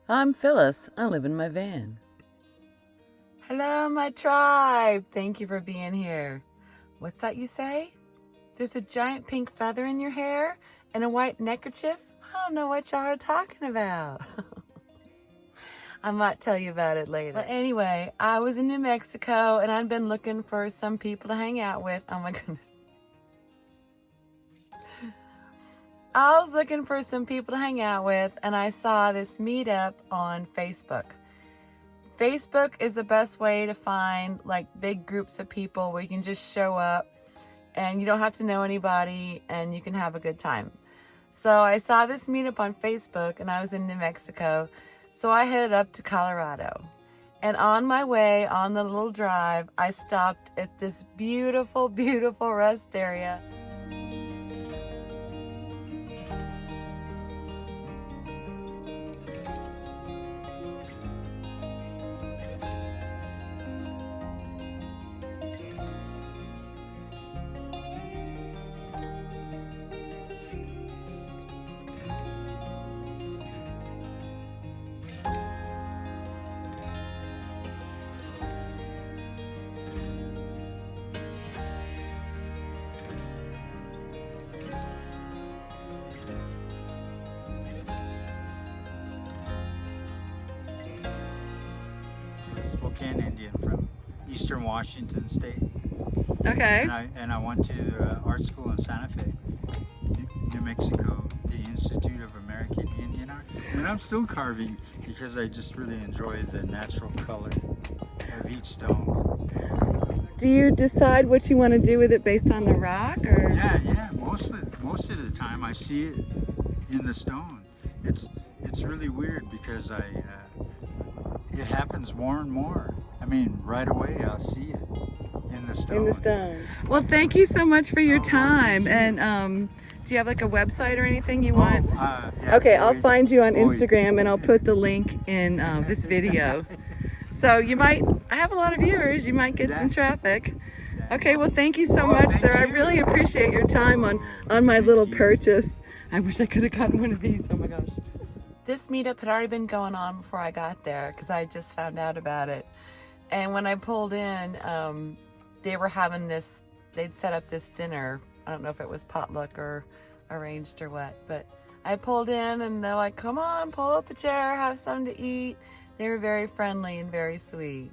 I'm Phyllis. I live in my van. Hello, my tribe. Thank you for being here. What's that you say? There's a giant pink feather in your hair and a white neckerchief? I don't know what y'all are talking about. I might tell you about it later. But anyway, I was in New Mexico and I'd been looking for some people to hang out with. Oh my goodness. I was looking for some people to hang out with and I saw this meetup on Facebook. Facebook is the best way to find like big groups of people where you can just show up and you don't have to know anybody and you can have a good time. So I saw this meetup on Facebook and I was in New Mexico. So I headed up to Colorado. And on my way on the little drive, I stopped at this beautiful, beautiful rest area. Spokane Indian from Eastern Washington State. Okay. And I went to art school in Santa Fe, New Mexico, the Institute of American Indian Art. And I'm still carving because I just really enjoy the natural color of each stone. Do you decide what you want to do with it based on the rock, or? Yeah. Most of the time I see it in the stone. It's really weird because it happens more and more. I mean, right away I'll see it in the stone. In the stone. Well, thank you so much for your time. Well, and do you have like a website or anything you want? Yeah, okay, I'll find you on Oh, Instagram and I'll put the link in this video. So I have a lot of viewers, you might get some traffic. Okay, well thank you so much, sir. I really appreciate your time on my little purchase. I wish I could have gotten one of these, oh my gosh. This meetup had already been going on before I got there because I just found out about it. And when I pulled in, they were having they'd set up this dinner. I don't know if it was potluck or arranged or what, but I pulled in and they're like, come on, pull up a chair, have something to eat. They were very friendly and very sweet.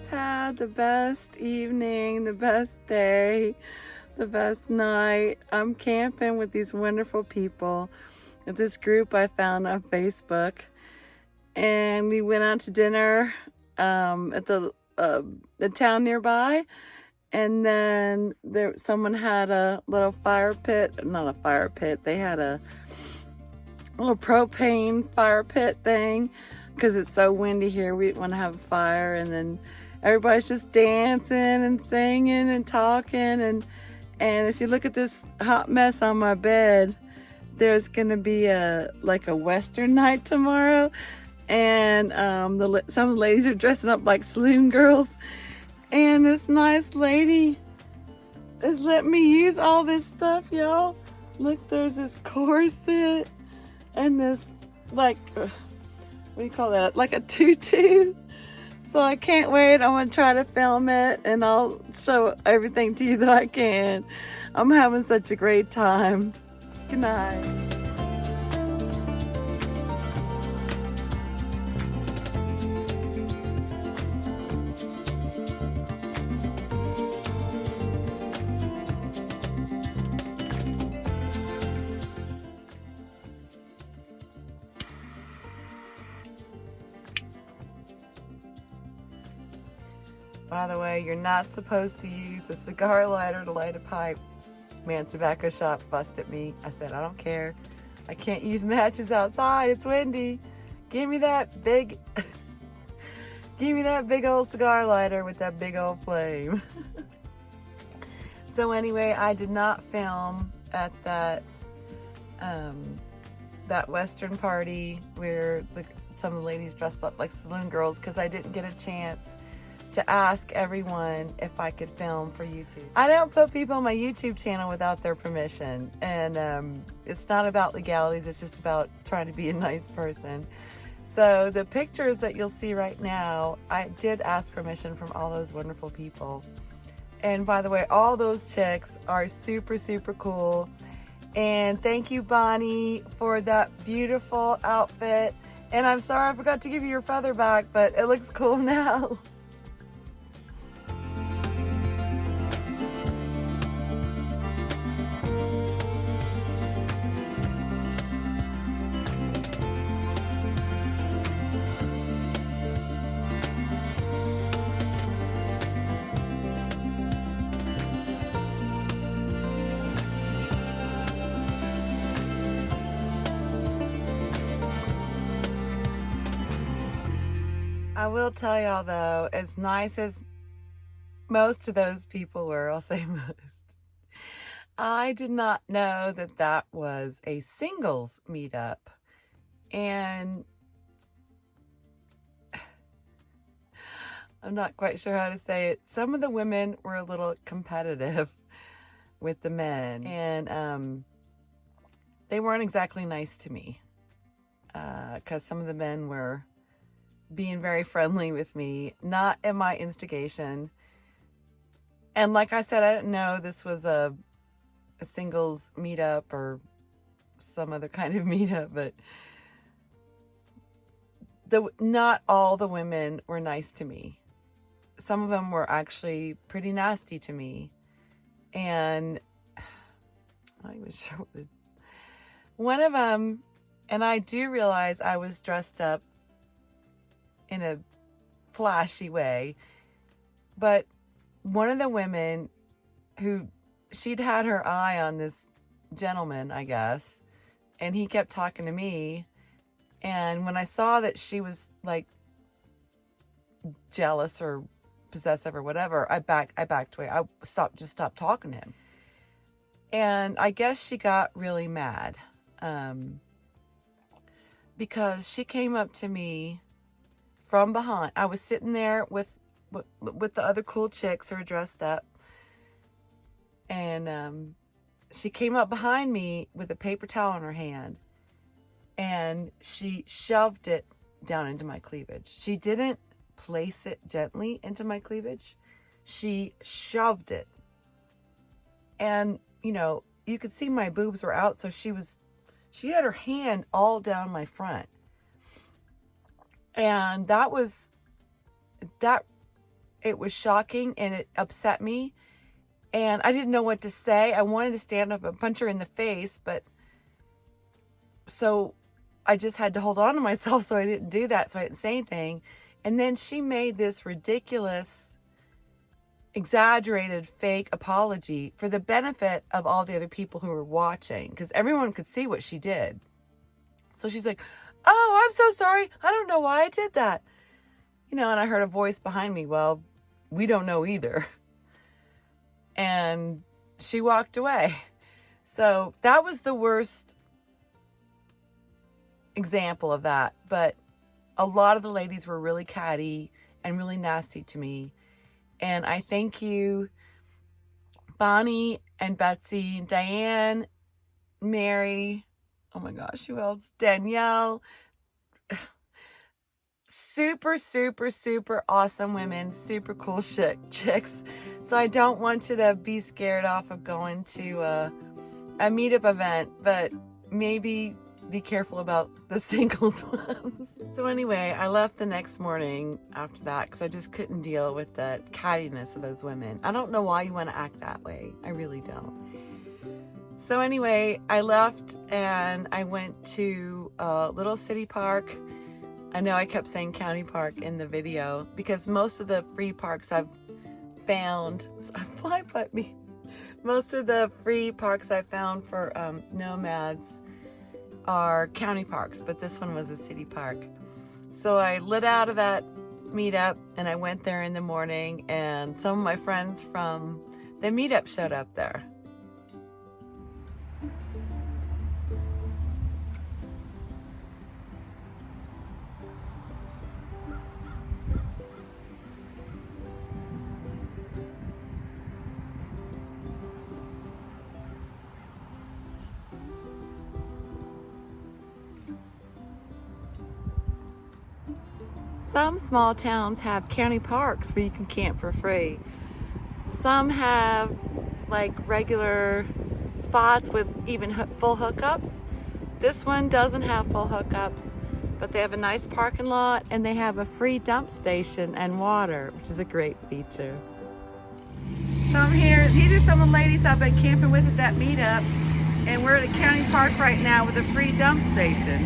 Had the best evening, the best day, the best night. I'm camping with these wonderful people at this group I found on Facebook, and we went out to dinner at the town nearby, and then someone had a little fire pit, not a fire pit, they had a little propane fire pit thing because it's so windy here. We didn't want to have a fire, and then everybody's just dancing and singing and talking, and if you look at this hot mess on my bed, there's gonna be a Western night tomorrow, and some of the ladies are dressing up like saloon girls, and this nice lady is letting me use all this stuff, y'all. Look, there's this corset and this what do you call that? Like a tutu. So I can't wait. I'm going to try to film it and I'll show everything to you that I can. I'm having such a great time. Good night. By the way, you're not supposed to use a cigar lighter to light a pipe. Man, tobacco shop busted me. I said, I don't care. I can't use matches outside. It's windy. Give me that big old cigar lighter with that big old flame. So anyway, I did not film at that Western party where some of the ladies dressed up like saloon girls because I didn't get a chance to ask everyone if I could film for YouTube. I don't put people on my YouTube channel without their permission, and it's not about legalities, it's just about trying to be a nice person. So the pictures that you'll see right now, I did ask permission from all those wonderful people. And by the way, all those chicks are super, super cool. And thank you, Bonnie, for that beautiful outfit. And I'm sorry I forgot to give you your feather back, but it looks cool now. I will tell y'all though, as nice as most of those people were, I'll say most, I did not know that that was a singles meetup. And I'm not quite sure how to say it. Some of the women were a little competitive with the men, and they weren't exactly nice to me, because some of the men were being very friendly with me, not at my instigation. And like I said, I didn't know this was a singles meetup or some other kind of meetup, but not all the women were nice to me. Some of them were actually pretty nasty to me. And I'm not even sure what one of them, and I do realize I was dressed up in a flashy way, but one of the women she'd had her eye on this gentleman, I guess, and he kept talking to me. And when I saw that she was like jealous or possessive or whatever, I backed away. I just stopped talking to him. And I guess she got really mad, because she came up to me from behind. I was sitting there with the other cool chicks who were dressed up, and she came up behind me with a paper towel in her hand, and she shoved it down into my cleavage. She didn't place it gently into my cleavage. She shoved it. And, you know, you could see my boobs were out, so she had her hand all down my front. And it was shocking, and it upset me, and I didn't know what to say. I wanted to stand up and punch her in the face, but so I just had to hold on to myself, so I didn't do that, so I didn't say anything. And then she made this ridiculous, exaggerated, fake apology for the benefit of all the other people who were watching, because everyone could see what she did. So she's like, "Oh, I'm so sorry. I don't know why I did that." You know, and I heard a voice behind me, "Well, we don't know either." And she walked away. So that was the worst example of that. But a lot of the ladies were really catty and really nasty to me. And I thank you, Bonnie and Betsy, Diane, Mary, oh my gosh, who else? Danielle. Super, super, super awesome women, super cool chicks. So I don't want you to be scared off of going to a meetup event, but maybe be careful about the singles ones. So anyway, I left the next morning after that because I just couldn't deal with the cattiness of those women. I don't know why you want to act that way. I really don't. So anyway, I left and I went to a little city park. I know I kept saying county park in the video because most of the free parks I've found, fly by me. Most of the free parks I found for nomads are county parks, but this one was a city park. So I lit out of that meetup and I went there in the morning, and some of my friends from the meetup showed up there. Some small towns have county parks where you can camp for free. Some have like regular spots with even full hookups. This one doesn't have full hookups, but they have a nice parking lot and they have a free dump station and water, which is a great feature. So I'm here, these are some of the ladies I've been camping with at that meetup, and we're at a county park right now with a free dump station.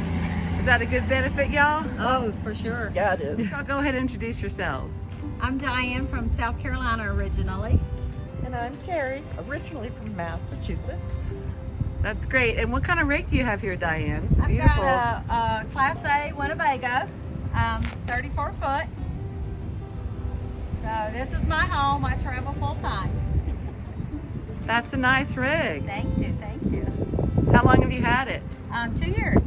Is that a good benefit, y'all? Oh, for sure. Yeah, it is. So go ahead and introduce yourselves. I'm Diane from South Carolina originally. And I'm Terry, originally from Massachusetts. That's great. And what kind of rig do you have here, Diane? It's I've beautiful. got a Class A Winnebago, 34 foot. So this is my home. I travel full time. That's a nice rig. Thank you, thank you. How long have you had it? 2 years.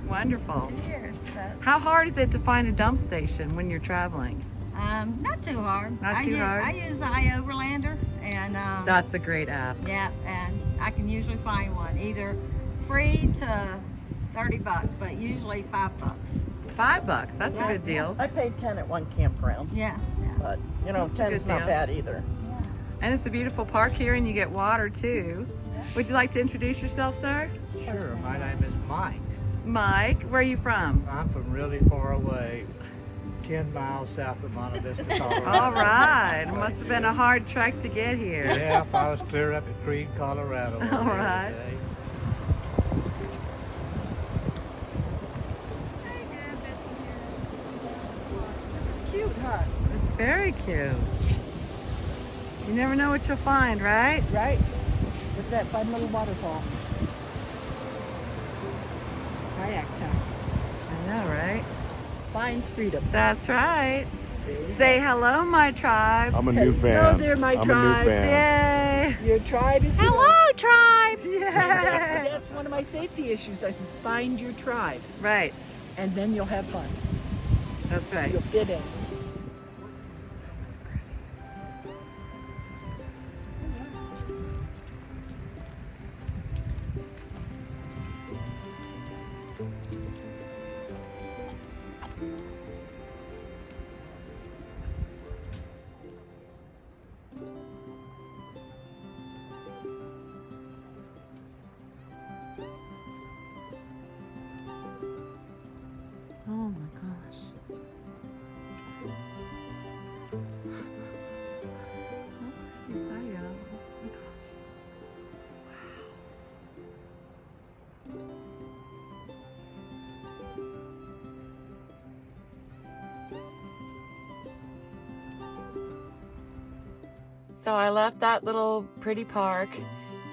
Wonderful. 2 years. So, How hard is it to find a dump station when you're traveling? not too hard. Not too hard? I use the iOverlander, and That's a great app. yeah, and I can usually find one either free to $30, but usually $5. $5, that's Yeah, a good deal. I paid 10 at one campground, Yeah, yeah. but you know, That's a 10's good not deal. bad either. And it's a beautiful park here and you get water too. Would you like to introduce yourself, sir? Sure, my name is Mike. Mike, where are you from? I'm from really far away, 10 miles south of Monte Vista, Colorado. All right, it must have been a hard trek to get here. Yeah, I was clear up at Creed, Colorado. All right. the other day. This is cute, huh? It's very cute. You never know what you'll find, right? Right? With that fun little waterfall. Kayak time. I know, right? Finds freedom. That's right. Say hello, my tribe. I'm a new fan. Hello there, my I'm tribe. a new fan. Yay! Your tribe is here. tribe! That- Yeah! That's one of my safety issues. I says, find your tribe, Right, and then you'll have fun. that's right. You'll fit in. Oh my gosh. How pretty is that, y'all? Oh my gosh. So I left that little pretty park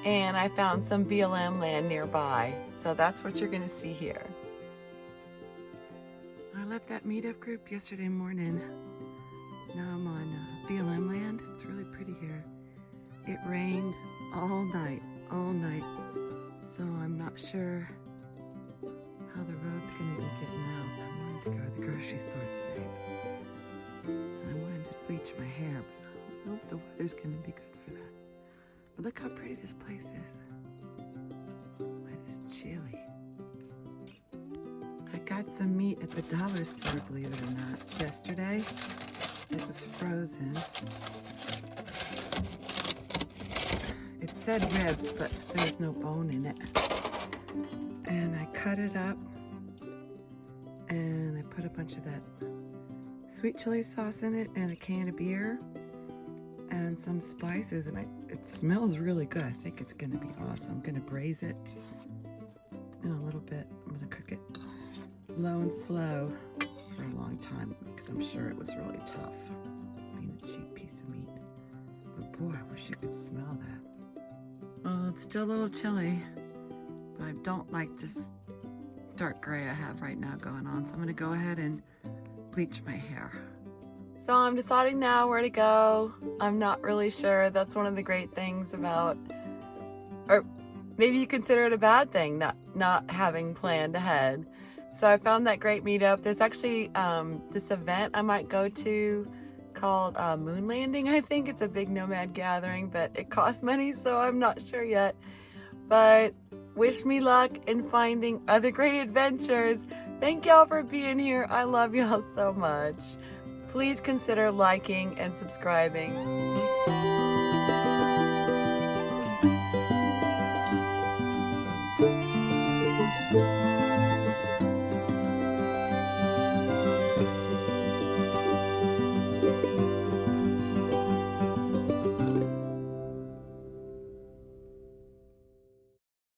and I found some BLM land nearby. So that's what you're gonna see here. I left that meetup group yesterday morning. Now I'm on BLM land. It's really pretty here. It rained all night. So I'm not sure how the road's gonna be getting out. I wanted to go to the grocery store today. I wanted to bleach my hair, but I hope the weather's gonna be good for that. But look how pretty this place is. It is chilly. I got some meat at the dollar store, believe it or not, yesterday. It was frozen. It said ribs, but there's no bone in it. And I cut it up and I put a bunch of that sweet chili sauce in it and a can of beer and some spices, and it smells really good. I think it's gonna be awesome. I'm gonna braise it in a little bit. I'm gonna cook it low and slow for a long time because I'm sure it was really tough being a cheap piece of meat. But boy, I wish you could smell that. Well, it's still a little chilly, but I don't like this dark gray I have right now going on, so I'm gonna go ahead and bleach my hair. So I'm deciding now where to go. I'm not really sure. That's one of the great things about, or maybe you consider it a bad thing, not having planned ahead. So I found that great meetup. There's actually this event I might go to called Moon Landing, I think. It's a big Nomad gathering, but it costs money, so I'm not sure yet. But wish me luck in finding other great adventures. Thank y'all for being here. I love y'all so much. Please consider liking and subscribing.